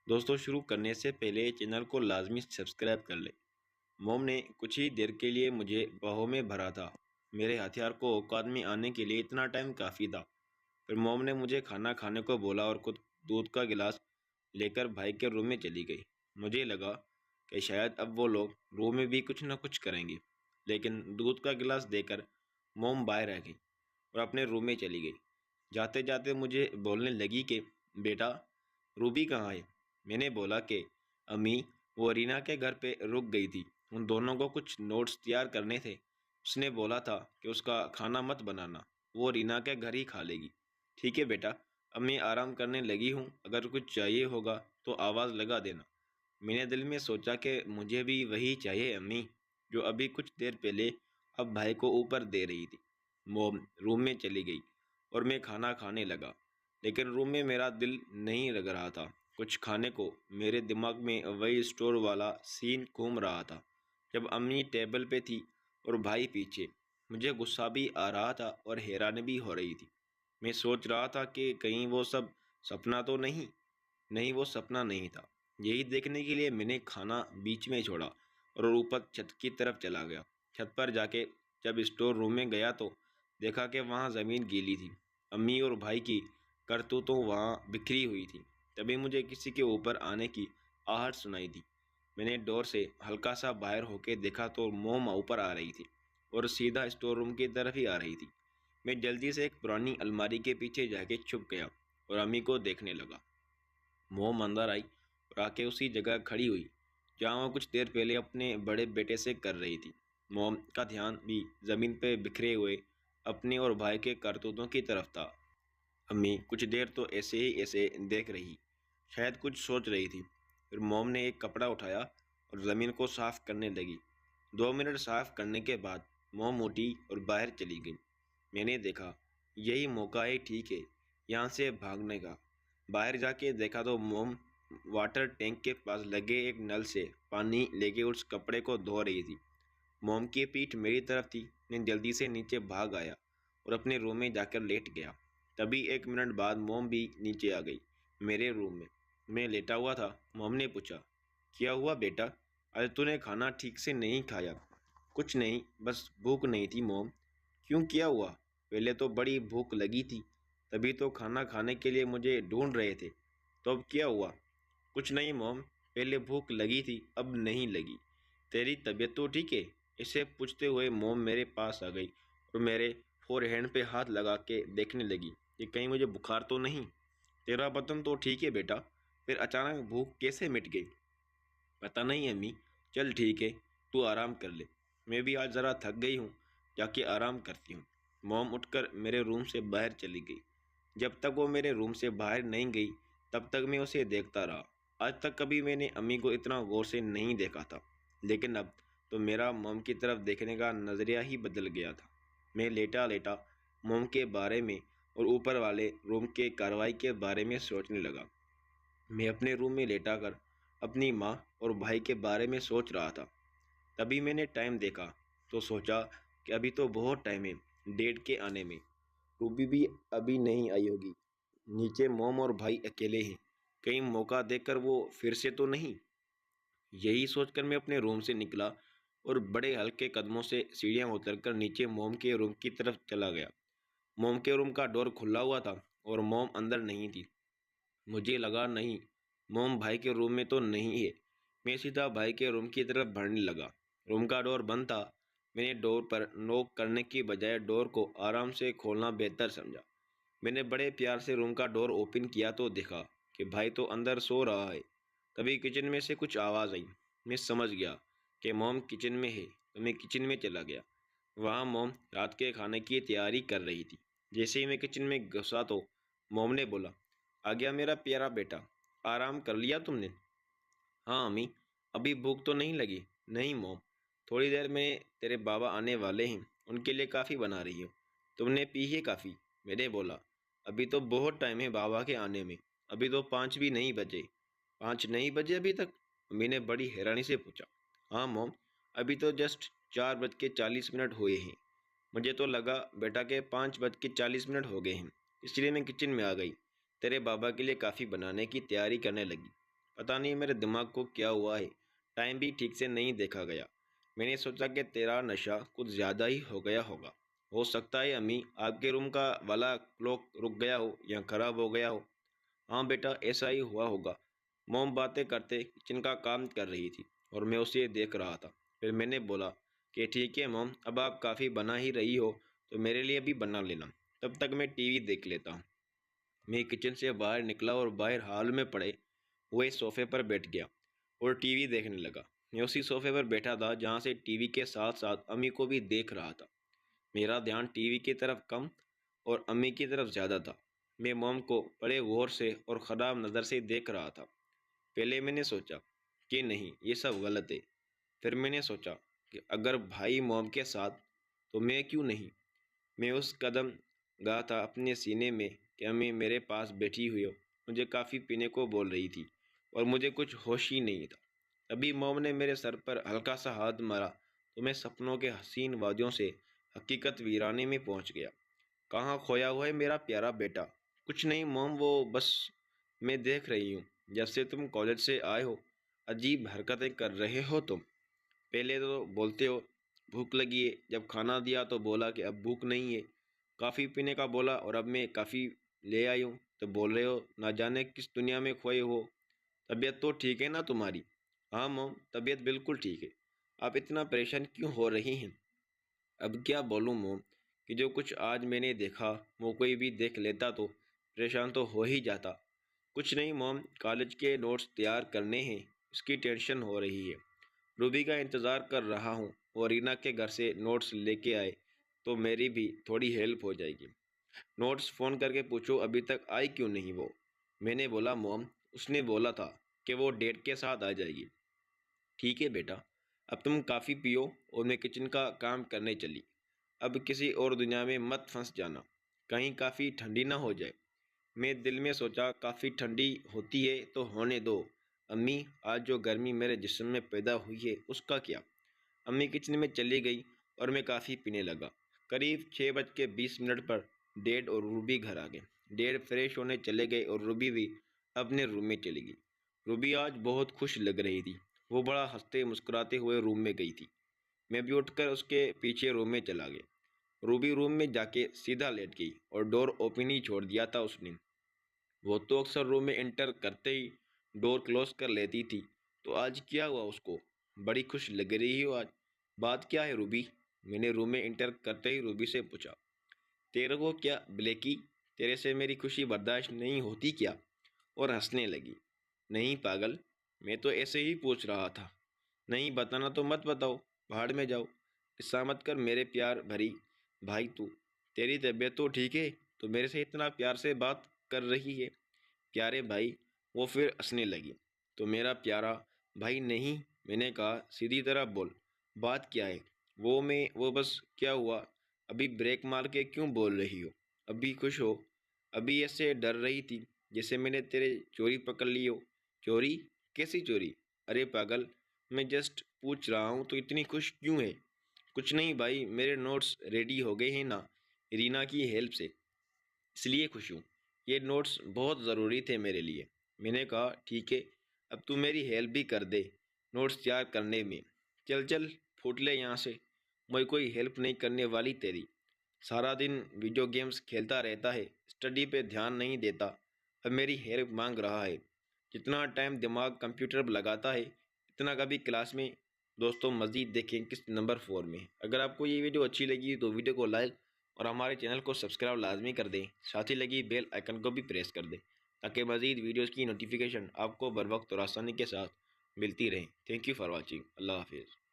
دوستوں شروع کرنے سے پہلے چینل کو لازمی سبسکرائب کر لیں۔ موم نے کچھ ہی دیر کے لیے مجھے باہوں میں بھرا تھا۔ میرے ہتھیار کو اوقات میں آنے کے لیے اتنا ٹائم کافی تھا۔ پھر موم نے مجھے کھانا کھانے کو بولا اور خود دودھ کا گلاس لے کر بھائی کے روم میں چلی گئی۔ مجھے لگا کہ شاید اب وہ لوگ روم میں بھی کچھ نہ کچھ کریں گے، لیکن دودھ کا گلاس دے کر موم باہر رہ گئی اور اپنے روم میں چلی گئی۔ جاتے جاتے مجھے بولنے لگی کہ بیٹا، روبی کہاں ہے؟ میں نے بولا کہ امی، وہ رینا کے گھر پہ رک گئی تھی، ان دونوں کو کچھ نوٹس تیار کرنے تھے۔ اس نے بولا تھا کہ اس کا کھانا مت بنانا، وہ رینا کے گھر ہی کھا لے گی۔ ٹھیک ہے بیٹا، اب میں آرام کرنے لگی ہوں، اگر کچھ چاہیے ہوگا تو آواز لگا دینا۔ میں نے دل میں سوچا کہ مجھے بھی وہی چاہیے امی، جو ابھی کچھ دیر پہلے اب بھائی کو اوپر دے رہی تھی۔ موم روم میں چلی گئی اور میں کھانا کھانے لگا، لیکن روم میں میرا دل نہیں لگ رہا تھا کچھ کھانے کو۔ میرے دماغ میں وہی اسٹور والا سین گھوم رہا تھا جب امی ٹیبل پہ تھی اور بھائی پیچھے۔ مجھے غصہ بھی آ رہا تھا اور حیرانی بھی ہو رہی تھی۔ میں سوچ رہا تھا کہ کہیں وہ سب سپنا تو نہیں۔ نہیں، وہ سپنا نہیں تھا۔ یہی دیکھنے کے لیے میں نے کھانا بیچ میں چھوڑا اور اوپر چھت کی طرف چلا گیا۔ چھت پر جا کے جب اسٹور روم میں گیا تو دیکھا کہ وہاں زمین گیلی تھی۔ امی اور بھائی کی کرتوتوں وہاں بکھری ہوئی تھی۔ تبھی مجھے کسی کے اوپر آنے کی آہٹ سنائی دی۔ میں نے ڈور سے ہلکا سا باہر ہو کے دیکھا تو موم اوپر آ رہی تھی اور سیدھا اسٹور روم کی طرف ہی آ رہی تھی۔ میں جلدی سے ایک پرانی الماری کے پیچھے جا کے چھپ گیا اور امی کو دیکھنے لگا۔ موم اندر آئی اور آ کے اسی جگہ کھڑی ہوئی جہاں وہ کچھ دیر پہلے اپنے بڑے بیٹے سے کر رہی تھی۔ موم کا دھیان بھی زمین پہ بکھرے ہوئے اپنے اور بھائی کے کرتوتوں کی طرف تھا۔ امی کچھ دیر تو ایسے دیکھ رہی، شاید کچھ سوچ رہی تھی۔ پھر موم نے ایک کپڑا اٹھایا اور زمین کو صاف کرنے لگی۔ 2 منٹ صاف کرنے کے بعد موم اٹھی اور باہر چلی گئی۔ میں نے دیکھا یہی موقع ہے، ٹھیک ہے، یہاں سے بھاگنے کا۔ باہر جا کے دیکھا تو موم واٹر ٹینک کے پاس لگے ایک نل سے پانی لے کے اس کپڑے کو دھو رہی تھی۔ موم کی پیٹھ میری طرف تھی۔ میں جلدی سے نیچے بھاگ آیا اور اپنے روم میں جا کر لیٹ گیا۔ تبھی 1 منٹ بعد موم بھی نیچے آ گئی میرے روم میں۔ میں لیٹا ہوا تھا۔ موم نے پوچھا، کیا ہوا بیٹا؟ آج تو نے کھانا ٹھیک سے نہیں کھایا۔ کچھ نہیں، بس بھوک نہیں تھی موم۔ کیوں، کیا ہوا؟ پہلے تو بڑی بھوک لگی تھی، تبھی تو کھانا کھانے کے لیے مجھے ڈھونڈ رہے تھے۔ تو اب کیا ہوا؟ کچھ نہیں موم، پہلے بھوک لگی تھی، اب نہیں لگی۔ تیری طبیعت تو ٹھیک ہے؟ اسے پوچھتے ہوئے موم میرے پاس آ گئی اور میرے فور ہینڈ پہ ہاتھ لگا کے دیکھنے لگی کہ کہیں مجھے بخار تو نہیں۔ تیرا بدن تو ٹھیک ہے بیٹا، پھر اچانک بھوک کیسے مٹ گئی؟ پتہ نہیں امی۔ چل ٹھیک ہے، تو آرام کر لے، میں بھی آج ذرا تھک گئی ہوں، جا کے آرام کرتی ہوں۔ موم اٹھ کر میرے روم سے باہر چلی گئی۔ جب تک وہ میرے روم سے باہر نہیں گئی تب تک میں اسے دیکھتا رہا۔ آج تک کبھی میں نے امی کو اتنا غور سے نہیں دیکھا تھا، لیکن اب تو میرا موم کی طرف دیکھنے کا نظریہ ہی بدل گیا تھا۔ میں لیٹا لیٹا موم کے بارے میں اور اوپر والے روم کے کارروائی کے بارے میں سوچنے لگا۔ میں اپنے روم میں لیٹا کر اپنی ماں اور بھائی کے بارے میں سوچ رہا تھا۔ تبھی میں نے ٹائم دیکھا تو سوچا کہ ابھی تو بہت ٹائم ہے ڈیڈ کے آنے میں۔ روبی بھی ابھی نہیں آئی ہوگی۔ نیچے موم اور بھائی اکیلے ہیں، کہیں موقع دیکھ کر وہ پھر سے تو نہیں۔ یہی سوچ کر میں اپنے روم سے نکلا اور بڑے ہلکے قدموں سے سیڑھیاں اتر کر نیچے موم کے روم کی طرف چلا گیا۔ موم کے روم کا ڈور کھلا ہوا تھا اور موم اندر نہیں تھی۔ مجھے لگا نہیں، موم بھائی کے روم میں تو نہیں ہے۔ میں سیدھا بھائی کے روم کی طرف بڑھنے لگا۔ روم کا ڈور بند تھا۔ میں نے ڈور پر نوک کرنے کی بجائے ڈور کو آرام سے کھولنا بہتر سمجھا۔ میں نے بڑے پیار سے روم کا ڈور اوپن کیا تو دیکھا کہ بھائی تو اندر سو رہا ہے۔ تبھی کچن میں سے کچھ آواز آئی۔ میں سمجھ گیا کہ موم کچن میں ہے تو میں کچن میں چلا گیا۔ وہاں موم رات کے کھانے کی تیاری کر رہی تھی۔ جیسے ہی میں کچن میں گھسا تو موم نے بولا، آ گیا میرا پیارا بیٹا، آرام کر لیا تم نے؟ ہاں امی، ابھی بھوک تو نہیں لگی؟ نہیں موم، تھوڑی دیر میں تیرے بابا آنے والے ہیں، ان کے لیے کافی بنا رہی ہو، تم نے پی ہے کافی؟ میں نے بولا، ابھی تو بہت ٹائم ہے بابا کے آنے میں، ابھی تو 5 بھی نہیں بجے۔ 5 نہیں بجے ابھی تک؟ امی نے بڑی حیرانی سے پوچھا۔ ہاں موم، ابھی تو جسٹ 4:40 ہوئے ہیں۔ مجھے تو لگا بیٹا کہ 5:40 ہو گئے ہیں، اس لیے میں کچن میں آ گئی، تیرے بابا کے لیے کافی بنانے کی تیاری کرنے لگی۔ پتہ نہیں میرے دماغ کو کیا ہوا ہے، ٹائم بھی ٹھیک سے نہیں دیکھا گیا۔ میں نے سوچا کہ تیرا نشہ کچھ زیادہ ہی ہو گیا ہوگا۔ ہو سکتا ہے امی آپ کے روم کا والا کلوک رک گیا ہو یا خراب ہو گیا ہو۔ ہاں بیٹا، ایسا ہی ہوا ہوگا۔ موم باتیں کرتے کچن کا کام کر رہی تھی اور میں اسے دیکھ رہا تھا۔ پھر میں نے بولا کہ ٹھیک ہے موم، اب آپ کافی بنا ہی رہی ہو تو میرے لیے بھی بنا لینا، تب تک میں ٹی وی دیکھ لیتا ہوں۔ میں کچن سے باہر نکلا اور باہر ہال میں پڑے ہوئے صوفے پر بیٹھ گیا اور ٹی وی دیکھنے لگا۔ میں اسی صوفے پر بیٹھا تھا جہاں سے ٹی وی کے ساتھ ساتھ امی کو بھی دیکھ رہا تھا۔ میرا دھیان ٹی وی کی طرف کم اور امی کی طرف زیادہ تھا۔ میں موم کو بڑے غور سے اور خراب نظر سے دیکھ رہا تھا۔ پہلے میں نے سوچا کہ نہیں، یہ سب غلط ہے۔ پھر میں نے سوچا کہ اگر بھائی موم کے ساتھ تو میں کیوں نہیں؟ میں اس قدم گاہ تھا اپنے سینے میں کہ امی میرے پاس بیٹھی ہوئی ہو، مجھے کافی پینے کو بول رہی تھی اور مجھے کچھ ہوش ہی نہیں تھا۔ ابھی موم نے میرے سر پر ہلکا سا ہاتھ مارا تو میں سپنوں کے حسین وادیوں سے حقیقت ویرانے میں پہنچ گیا۔ کہاں کھویا ہوا ہے میرا پیارا بیٹا؟ کچھ نہیں موم، وہ بس میں دیکھ رہی ہوں جب سے تم کالج سے آئے ہو عجیب حرکتیں کر رہے ہو تم۔ پہلے تو بولتے ہو بھوک لگی ہے، جب کھانا دیا تو بولا کہ اب بھوک نہیں ہے۔ کافی پینے کا بولا اور اب میں کافی لے آئی ہوں تو بول رہے ہو نہ جانے کس دنیا میں کھوئے ہو۔ طبیعت تو ٹھیک ہے نا تمہاری؟ ہاں موم، طبیعت بالکل ٹھیک ہے۔ آپ اتنا پریشان کیوں ہو رہی ہیں؟ اب کیا بولوں موم کہ جو کچھ آج میں نے دیکھا وہ کوئی بھی دیکھ لیتا تو پریشان تو ہو ہی جاتا۔ کچھ نہیں موم، کالج کے نوٹس تیار کرنے ہیں، اس کی ٹینشن ہو رہی ہے۔ روبی کا انتظار کر رہا ہوں، اور رینا کے گھر سے نوٹس لے کے آئے تو میری بھی تھوڑی ہیلپ ہو جائے گی۔ نوٹس فون کر کے پوچھو ابھی تک آئی کیوں نہیں وہ؟ میں نے بولا موم، اس نے بولا تھا کہ وہ ڈیٹ کے ساتھ آ جائے گی۔ ٹھیک ہے بیٹا، اب تم کافی پیو اور میں کچن کا کام کرنے چلی۔ اب کسی اور دنیا میں مت پھنس جانا، کہیں کافی ٹھنڈی نہ ہو جائے۔ میں دل میں سوچا کافی ٹھنڈی ہوتی ہے تو ہونے دو امی، آج جو گرمی میرے جسم میں پیدا ہوئی ہے اس کا کیا؟ امی کچن میں چلی گئی اور میں کافی پینے لگا۔ قریب 6:20 پر ڈیڈ اور روبی گھر آ گئے۔ ڈیڈ فریش ہونے چلے گئے اور روبی بھی اپنے روم میں چلی گئی۔ روبی آج بہت خوش لگ رہی تھی، وہ بڑا ہنستے مسکراتے ہوئے روم میں گئی تھی۔ میں بھی اٹھ کر اس کے پیچھے روم میں چلا گیا۔ روبی روم میں جا کے سیدھا لیٹ گئی اور ڈور اوپن ہی چھوڑ دیا تھا اس نے۔ وہ تو اکثر روم میں انٹر کرتے ہی ڈور کلوز کر لیتی تھی، تو آج کیا ہوا اس کو؟ بڑی خوش لگ رہی ہو آج، بات کیا ہے روبی؟ میں نے روم میں انٹر کرتے ہی روبی سے پوچھا۔ تیرے کو کیا بلیکی، تیرے سے میری خوشی برداشت نہیں ہوتی کیا؟ اور ہنسنے لگی۔ نہیں پاگل، میں تو ایسے ہی پوچھ رہا تھا۔ نہیں بتانا تو مت بتاؤ، بھاڑ میں جاؤ، غصہ مت کر میرے پیار بھری بھائی تو۔ تیری طبیعت تو ٹھیک ہے تو میرے سے اتنا پیار سے بات کر رہی ہے، پیارے بھائی۔ وہ پھر ہنسنے لگی۔ تو میرا پیارا بھائی نہیں، میں نے کہا سیدھی طرح بول، بات کیا ہے؟ وہ بس کیا ہوا؟ ابھی بریک مار کے کیوں بول رہی ہو؟ ابھی خوش ہو؟ ابھی ایسے ڈر رہی تھی جیسے میں نے تیرے چوری پکڑ لی ہو۔ چوری؟ کیسی چوری؟ ارے پاگل، میں جسٹ پوچھ رہا ہوں تو اتنی خوش کیوں ہے؟ کچھ نہیں بھائی، میرے نوٹس ریڈی ہو گئے ہیں نا رینا کی ہیلپ سے، اس لیے خوش ہوں۔ یہ نوٹس بہت ضروری تھے میرے لیے۔ میں نے کہا ٹھیک ہے، اب تو میری ہیلپ بھی کر دے نوٹس تیار کرنے میں۔ چل چل پھوٹ لے یہاں سے، میں کوئی ہیلپ نہیں کرنے والی تیری۔ سارا دن ویڈیو گیمز کھیلتا رہتا ہے، اسٹڈی پہ دھیان نہیں دیتا، اب میری ہیلپ مانگ رہا ہے۔ جتنا ٹائم دماغ کمپیوٹر پر لگاتا ہے اتنا کبھی کلاس میں۔ دوستوں مزید دیکھیں قسط نمبر 4 میں۔ اگر آپ کو یہ ویڈیو اچھی لگی تو ویڈیو کو لائک اور ہمارے چینل کو سبسکرائب لازمی کر دیں، ساتھ ہی لگی بیل آئیکن کو بھی پریس کر دیں تاکہ مزید ویڈیوز کی نوٹیفیکیشن آپ کو بر وقت اور آسانی کے ساتھ ملتی رہیں۔ Thank you for watching. اللہ حافظ۔